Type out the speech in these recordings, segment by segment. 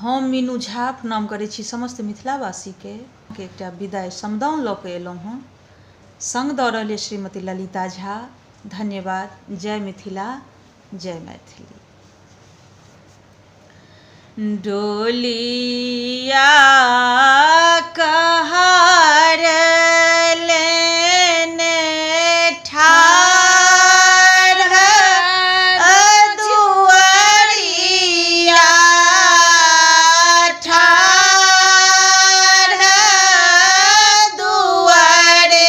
हम मीनू झा प्रणाम करै छी समस्त मिथिलावासीके एकटा विदाइ समदाउन लऽ कऽ एलहुँ हँ। संग दऽ रहल श्रीमती ललिता झा। धन्यवाद। जय मिथिला, जय मैथिली। डोलिया कहार लेने ठाढ़ दुआरिया ठाढ़ दुआरिया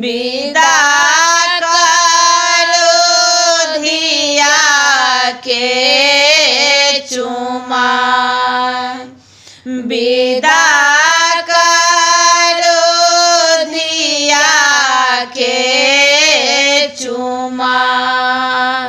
विदा के चुमार विदा करो धिया के चुमार।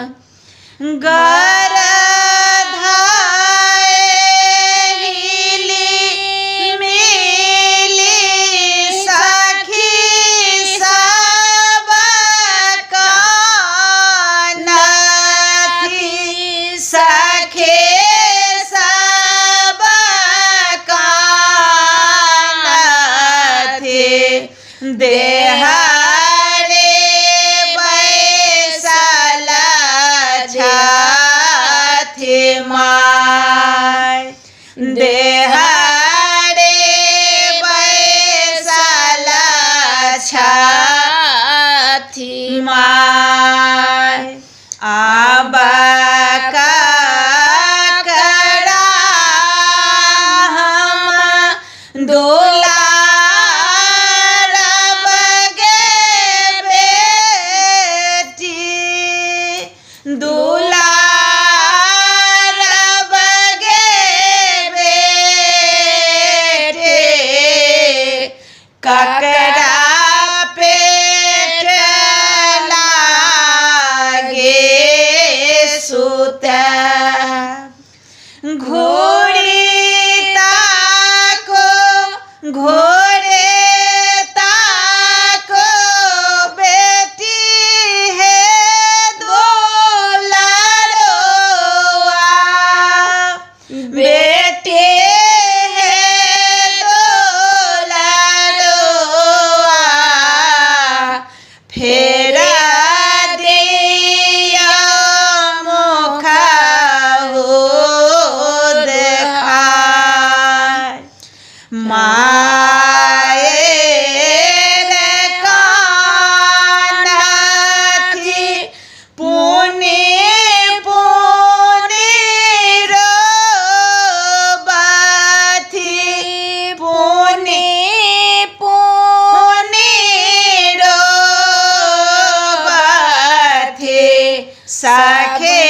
देहरे बैसल छथि माय देहरे बैसल छथि माय। आब ककरा हम ककरा पेट लागे सुते घोड़ी ताको घोड़े ताको बेटी है दुलारुआ बेटी फेर दिया मुख हो देखाय मायर कानथि पुनि पुनि रोबथि पुनि सखे